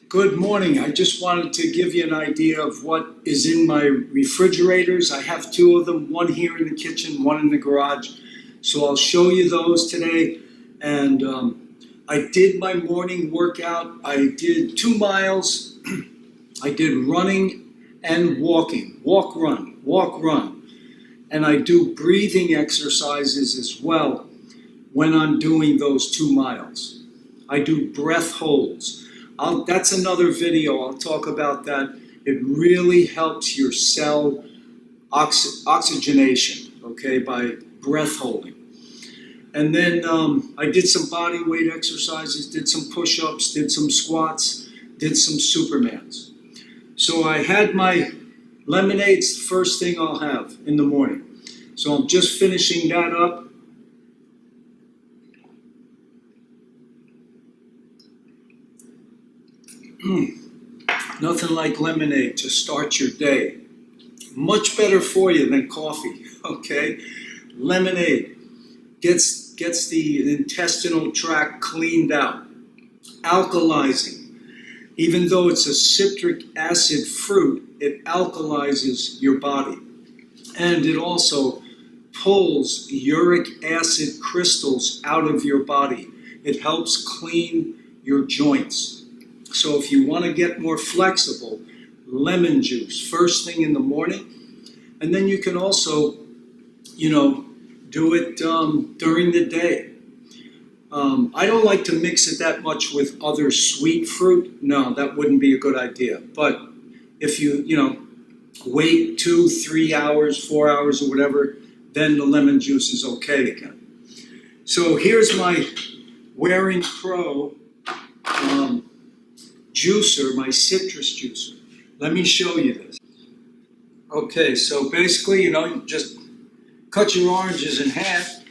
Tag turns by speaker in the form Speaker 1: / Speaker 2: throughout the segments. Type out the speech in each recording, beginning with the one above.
Speaker 1: Good morning. I just wanted to give you an idea of what is in my refrigerators. I have two of them, one here in the kitchen, one in the garage. So I'll show you those today. And I did my morning workout. I did 2 miles. I did running and walking. Walk, run. And I do breathing exercises as well when I'm doing those 2 miles. I do breath holds. That's another video. I'll talk about that. It really helps your cell oxygenation, okay, by breath holding. And then I did some body weight exercises, did some push-ups, did some squats, did some Supermans. So I had my lemonades, the first thing I'll have in the morning. So I'm just finishing that up. Nothing like lemonade to start your day. Much better for you than coffee, okay? Lemonade gets the intestinal tract cleaned out. Alkalizing. Even though it's a citric acid fruit, it alkalizes your body. And it also pulls uric acid crystals out of your body. It helps clean your joints. So if you want to get more flexible, lemon juice first thing in the morning, and then you can also, do it during the day. I don't like to mix it that much with other sweet fruit. No, that wouldn't be a good idea. But if you, wait 2, 3 hours, 4 hours or whatever, then the lemon juice is okay again. So here's my Wearing Pro juicer, my citrus juicer. Let me show you this. Okay, so basically, you just cut your oranges in half,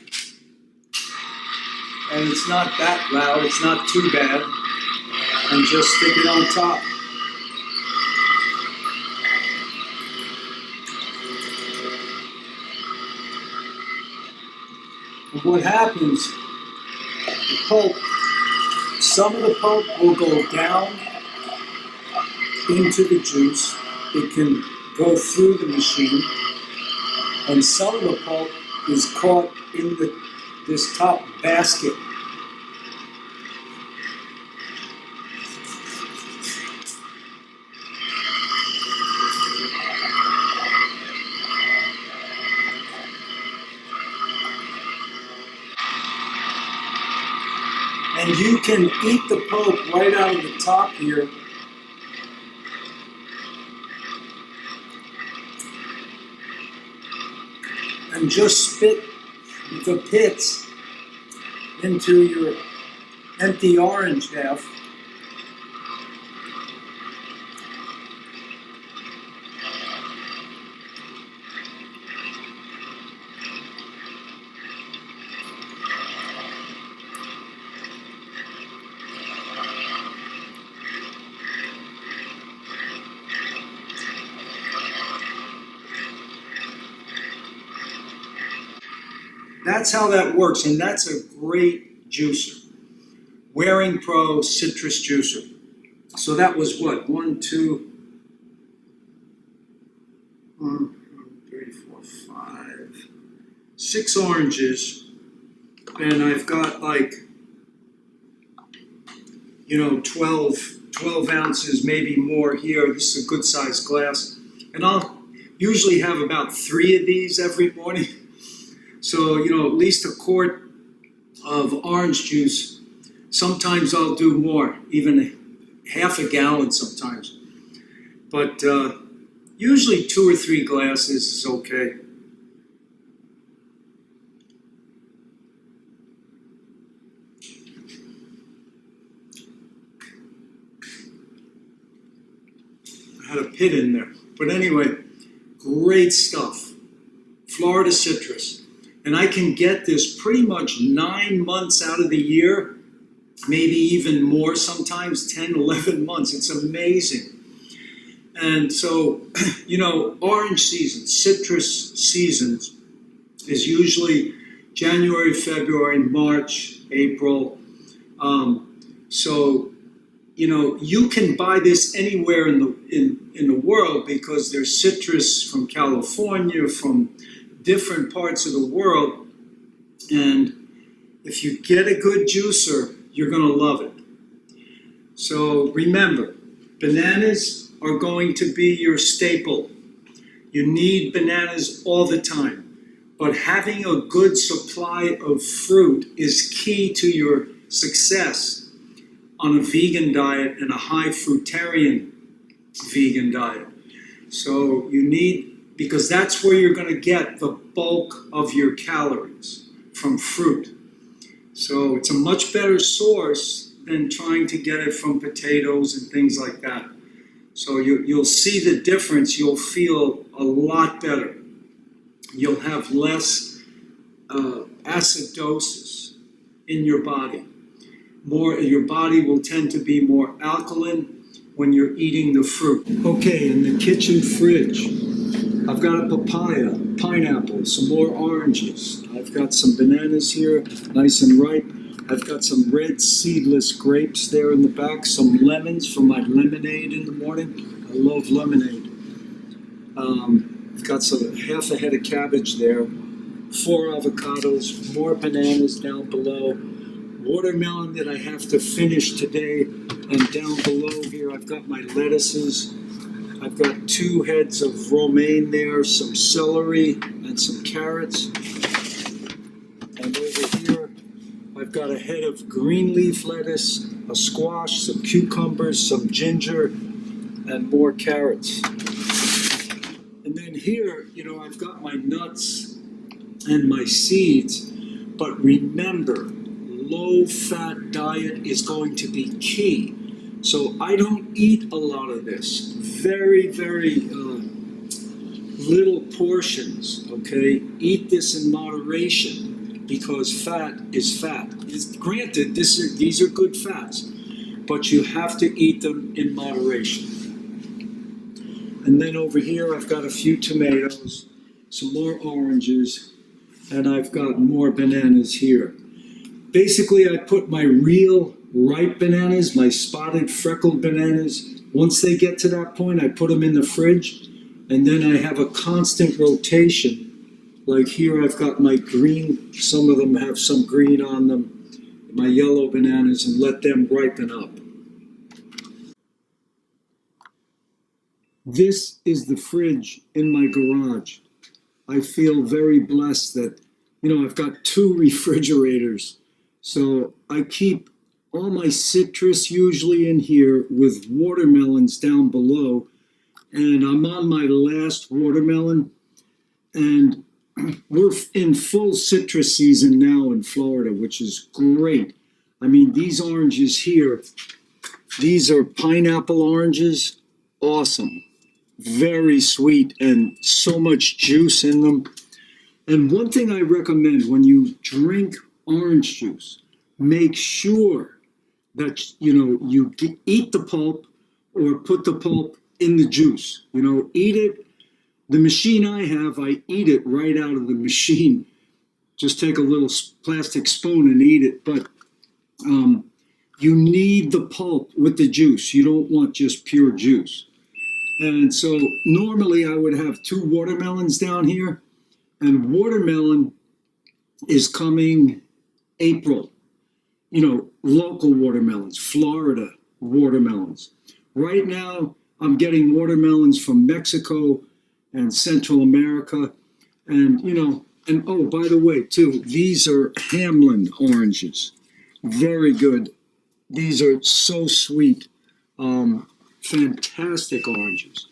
Speaker 1: and it's not that loud, it's not too bad, and just stick it on top. And what happens, the pulp, some of the pulp will go down into the juice. It can go through the machine, and some of the pulp is caught in this top basket. And you can eat the pulp right out of the top here. And just spit the pits into your empty orange half. That's how that works, and that's a great juicer. Wearing Pro Citrus Juicer. So that was what? 1, 2, 3, 4, 5, 6 oranges, and I've got like, 12 ounces, maybe more here. This is a good sized glass. And I'll usually have about 3 of these every morning. So, at least a quart of orange juice. Sometimes I'll do more, even half a gallon sometimes. But usually 2 or 3 glasses is okay. I had a pit in there. But anyway, great stuff. Florida citrus. And I can get this pretty much 9 months out of the year, maybe even more sometimes, 10, 11 months. It's amazing. And so, orange season, citrus seasons is usually January, February, March, April. So you can buy this anywhere in the world because there's citrus from California, from different parts of the world. And if you get a good juicer, you're going to love it. So remember, bananas are going to be your staple. You need bananas all the time. But having a good supply of fruit is key to your success on a vegan diet and a high fruitarian vegan diet. So you need, because that's where you're going to get the bulk of your calories, from fruit. So it's a much better source than trying to get it from potatoes and things like that. So you'll see the difference. You'll feel a lot better. You'll have less acidosis in your body. Your body will tend to be more alkaline when you're eating the fruit. Okay, in the kitchen fridge, I've got a papaya, pineapple, some more oranges. I've got some bananas here, nice and ripe. I've got some red seedless grapes there in the back, some lemons for my lemonade in the morning. I love lemonade. I've got half a head of cabbage there, 4 avocados, more bananas down below, watermelon that I have to finish today, and down below here I've got my lettuces. I've got 2 heads of romaine there, some celery, and some carrots. And over here I've got a head of green leaf lettuce, a squash, some cucumbers, some ginger, and more carrots. And then here, I've got my nuts and my seeds, but remember, low-fat diet is going to be key. So I don't eat a lot of this. Very, very little portions, okay? Eat this in moderation because fat is fat. Granted, these are good fats, but you have to eat them in moderation. And then over here, I've got a few tomatoes, some more oranges, and I've got more bananas here. Basically, I put my real ripe bananas, my spotted freckled bananas, once they get to that point, I put them in the fridge, and then I have a constant rotation. Like here, I've got my green, some of them have some green on them, my yellow bananas, and let them ripen up. This is the fridge in my garage. I feel very blessed that, I've got 2 refrigerators. So I keep all my citrus usually in here with watermelons down below. And I'm on my last watermelon. And we're in full citrus season now in Florida, which is great. I mean, these oranges here, these are pineapple oranges. Awesome. Very sweet and so much juice in them. And one thing I recommend when you drink orange juice, make sure that, you eat the pulp or put the pulp in the juice. Eat it. The machine I have, I eat it right out of the machine. Just take a little plastic spoon and eat it. But you need the pulp with the juice. You don't want just pure juice. And so normally I would have 2 watermelons down here, and watermelon is coming April. Local watermelons, Florida watermelons. Right now I'm getting watermelons from Mexico and Central America. And, and oh, by the way, too, these are Hamlin oranges. Very good. These are so sweet. Fantastic oranges.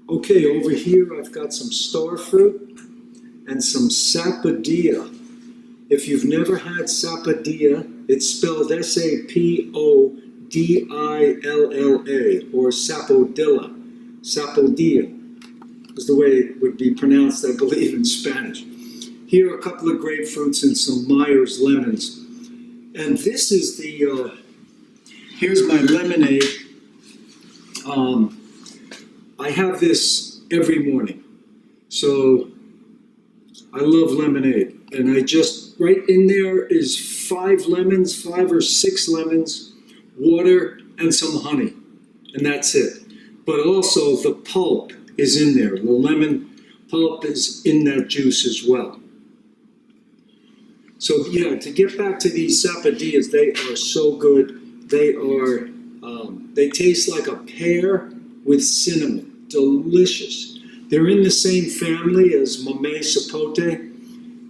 Speaker 1: Okay, over here I've got some star fruit and some sapodilla. If you've never had sapodilla, it's spelled Sapodilla or sapodilla. Sapodilla is the way it would be pronounced, I believe, in Spanish. Here are a couple of grapefruits and some Myers lemons. And this is here's my lemonade. I have this every morning. So I love lemonade. And right in there is 5 or 6 lemons, water, and some honey, and that's it. But also the pulp is in there. The lemon pulp is in that juice as well. So yeah, to get back to these sapodillas, they are so good. They taste like a pear with cinnamon. Delicious. They're in the same family as mamey sapote.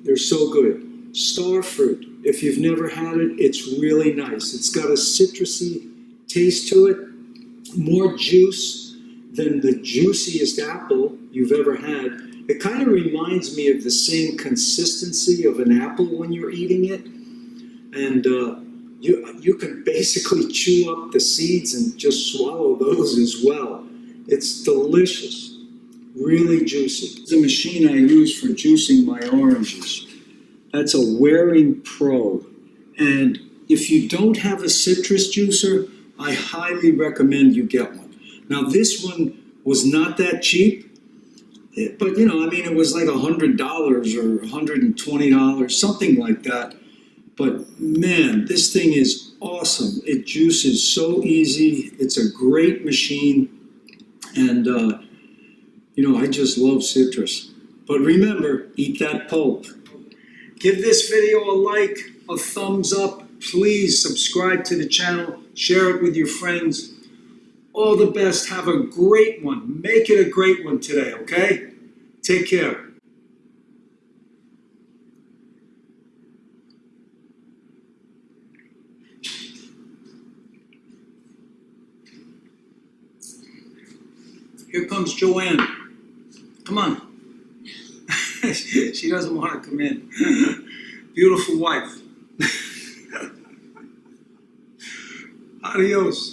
Speaker 1: They're so good. Star fruit, if you've never had it, it's really nice. It's got a citrusy taste to it, more juice than the juiciest apple you've ever had. It kind of reminds me of the same consistency of an apple when you're eating it. And you can basically chew up the seeds and just swallow those as well. It's delicious, really juicy. It's a machine I use for juicing my oranges. That's a Waring Pro. And if you don't have a citrus juicer, I highly recommend you get one. Now this one was not that cheap, but you know, I mean, it was like $100 or $120, something like that. But man, this thing is awesome. It juices so easy. It's a great machine. And, you know, I just love citrus. But remember, eat that pulp. Give this video a like, a thumbs up. Please subscribe to the channel. Share it with your friends. All the best. Have a great one. Make it a great one today, okay? Take care. Here comes Joanne. Come on. She doesn't want to come in. Beautiful wife. Adios.